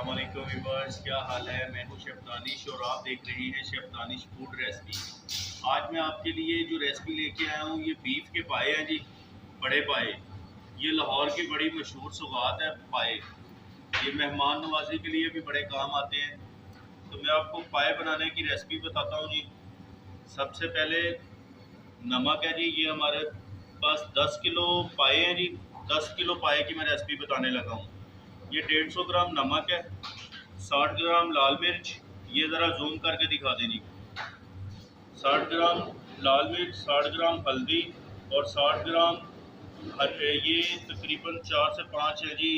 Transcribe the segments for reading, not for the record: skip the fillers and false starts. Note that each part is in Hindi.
अस्सलाम वालेकुम व्यूअर्स, क्या हाल है। मैं हूं शेफ दानिश और आप देख रहे हैं शेफ दानिश फूड रेसिपी। आज मैं आपके लिए जो रेसिपी लेके आया हूं ये बीफ के पाए हैं जी, बड़े पाए। ये लाहौर की बड़ी मशहूर सौगात है पाए। ये मेहमान नवाजी के लिए भी बड़े काम आते हैं। तो मैं आपको पाए बनाने की रेसिपी बताता हूँ जी। सबसे पहले नमक है जी, ये हमारे पास 10 किलो पाए हैं जी। 10 किलो पाए की मैं रेसिपी बताने लगा हूँ। ये 150 ग्राम नमक है, 60 ग्राम लाल मिर्च, ये ज़रा जूम करके दिखा दें जी। 60 ग्राम लाल मिर्च, 60 ग्राम हल्दी और 60 ग्राम ये तकरीबन 4 से 5 है जी।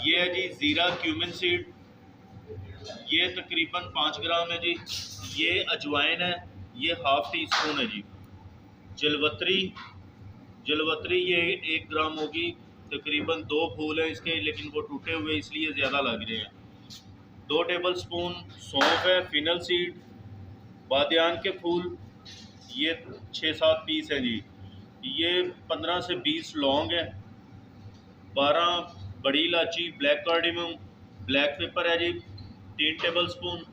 ये है जी ज़ीरा क्यूमिन सीड, ये तकरीबन 5 ग्राम है जी। ये अजवाइन है, ये हाफ टी स्पून है जी। जलवतरी, जलवतरी ये 1 ग्राम होगी। तकरीबन 2 फूल हैं इसके, लेकिन वो टूटे हुए इसलिए ज़्यादा लग रहे हैं। 2 टेबल स्पून सौंफ है, फिनल सीड। बादियान के फूल ये 6-7 पीस हैं जी। ये 15 से 20 लौंग है। 12 बड़ी इलायची, ब्लैक कार्डेमम, ब्लैक पेपर है जी 3 टेबल स्पून।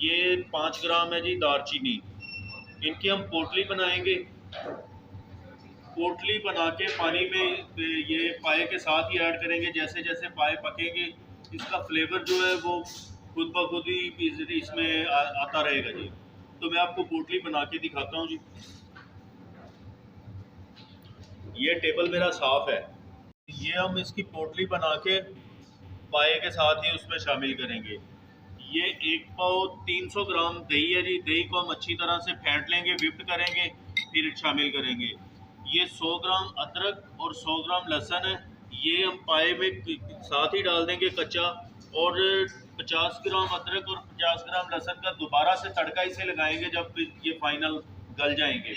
ये 5 ग्राम है जी दालचीनी। इनकी हम पोटली बनाएंगे। पोटली बना के पानी में ये पाए के साथ ही ऐड करेंगे। जैसे जैसे पाए पकेंगे इसका फ्लेवर जो है वो खुद ब खुद ही इसमें आता रहेगा जी। तो मैं आपको पोटली बना के दिखाता हूँ जी। ये टेबल मेरा साफ है। ये हम इसकी पोटली बना के पाए के साथ ही उसमें शामिल करेंगे। ये 1 पाव 300 ग्राम दही है जी। दही को हम अच्छी तरह से फेंट लेंगे, विप्ड करेंगे, फिर शामिल करेंगे। ये 100 ग्राम अदरक और 100 ग्राम लहसुन है। ये हम पाए में साथ ही डाल देंगे कच्चा। और 50 ग्राम अदरक और 50 ग्राम लहसुन का दोबारा से तड़का इसे लगाएंगे जब ये फाइनल गल जाएंगे।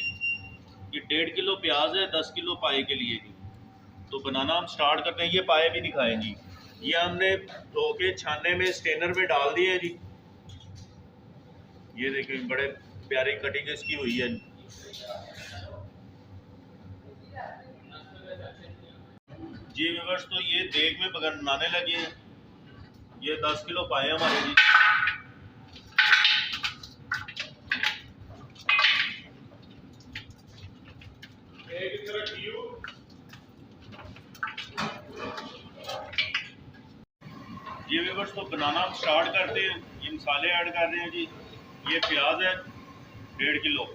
ये 1.5 किलो प्याज है 10 किलो पाए के लिए जी। तो बनाना हम स्टार्ट करते हैं। ये पाए भी दिखाएं जी। ये हमने धो के छानने में स्टेनर में डाल दिए हैं जी। ये देखिए बड़े प्यारी कटिंग इसकी हुई है जी व्यूअर्स। तो ये देग में बनाने लगे हैं। ये 10 किलो पाए हमारे जी। ये व्यूअर्स तो बनाना हम स्टार्ट करते हैं। ये मसाले ऐड कर रहे हैं जी। ये प्याज है 1.5 किलो,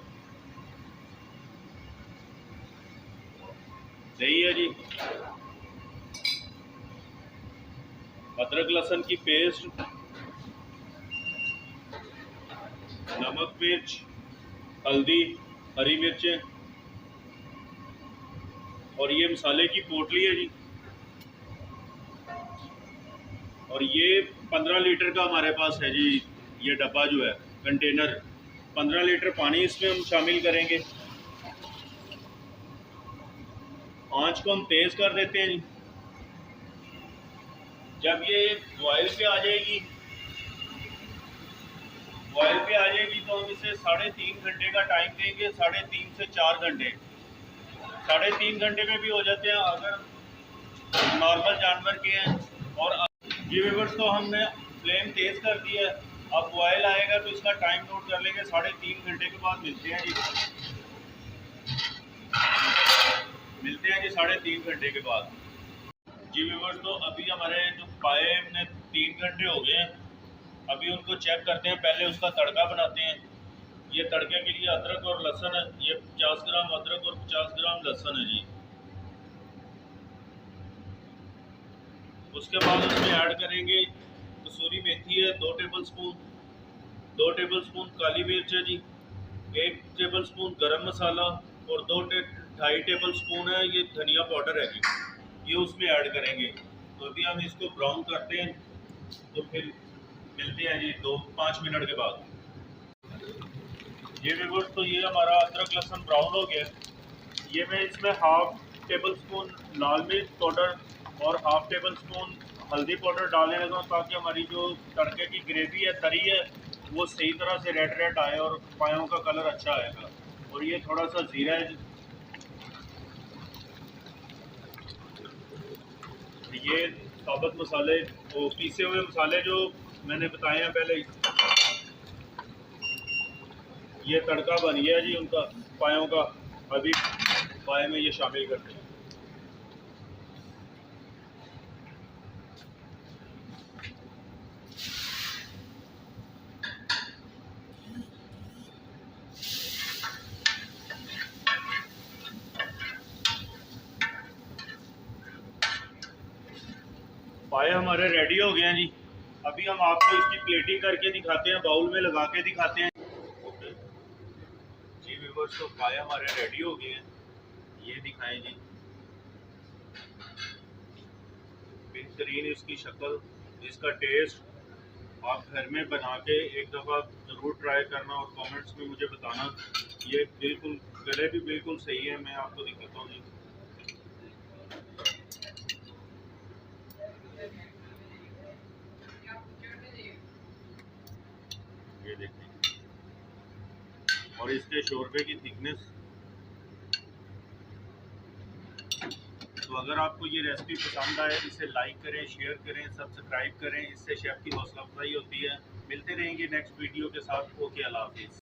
दही है जी, अदरक लहसुन की पेस्ट, नमक मिर्च, हल्दी, हरी मिर्चें और ये मसाले की पोटली है जी। और ये 15 लीटर का हमारे पास है जी। ये डब्बा जो है कंटेनर, 15 लीटर पानी इसमें हम शामिल करेंगे। आंच को हम तेज कर देते हैं जी। जब ये बॉयल पे आ जाएगी, बॉयल पे आ जाएगी तो हम इसे 3.5 घंटे का टाइम देंगे। 3.5 से 4 घंटे। 3.5 घंटे में भी हो जाते हैं अगर नॉर्मल जानवर के हैं। और जी व्यूअर्स तो हमने फ्लेम तेज कर दी है। अब बॉयल आएगा तो इसका टाइम नोट कर लेंगे। 3.5 घंटे के बाद मिलते हैं जी। मिलते हैं जी 3.5 घंटे के बाद। जी व्यूअर्स तो अभी हमारे जो पाए ने 3 घंटे हो गए हैं। अभी उनको चेक करते हैं। पहले उसका तड़का बनाते हैं। ये तड़के के लिए अदरक और लहसुन है। ये 50 ग्राम अदरक और 50 ग्राम लहसुन है जी। उसके बाद उसमें ऐड करेंगे कसूरी मेथी है 2 टेबल स्पून, 2 टेबल स्पून काली मिर्च है जी, 1 टेबल स्पून गरम मसाला और 2.5 टेबल स्पून है ये धनिया पाउडर है जी। ये उसमें ऐड करेंगे। तो अभी हम इसको ब्राउन करते हैं। तो फिर मिलते हैं जी 2-5 मिनट के बाद। ये व्यूअर्स तो ये हमारा अदरक लहसुन ब्राउन हो गया। ये मैं इसमें हाफ टेबल स्पून लाल मिर्च पाउडर और हाफ टेबल स्पून हल्दी पाउडर डालने लगा हूँ, ताकि हमारी जो तड़के की ग्रेवी है तरी है वो सही तरह से रेड रेड आए और पायों का कलर अच्छा आएगा। और ये थोड़ा सा जीरा है, ये साबुत मसाले, वो पीसे हुए मसाले जो मैंने बताए हैं पहले, ये तड़का बन गया जी उनका पायों का। अभी पाए में ये शामिल करते हैं। पाए हमारे रेडी हो गए हैं जी। अभी हम आपको इसकी प्लेटिंग करके दिखाते हैं, बाउल में लगा के दिखाते हैं। ओके जी व्यूअर्स, तो पाए हमारे रेडी हो गए हैं, ये दिखाएं जी। बेहतरीन इसकी शक्ल, इसका टेस्ट आप घर में बना के एक दफ़ा ज़रूर ट्राई करना और कमेंट्स में मुझे बताना। ये बिल्कुल गले भी बिल्कुल सही है। मैं आपको दिखाता हूँ जी। ये देखिए, और इसके शोरबे की थिकनेस। तो अगर आपको ये रेसिपी पसंद आए, इसे लाइक करें, शेयर करें, सब्सक्राइब करें। इससे शेफ़ की हौसला अफजाई होती है। मिलते रहेंगे नेक्स्ट वीडियो के साथ। ओके, अल्लाह हाफिज़।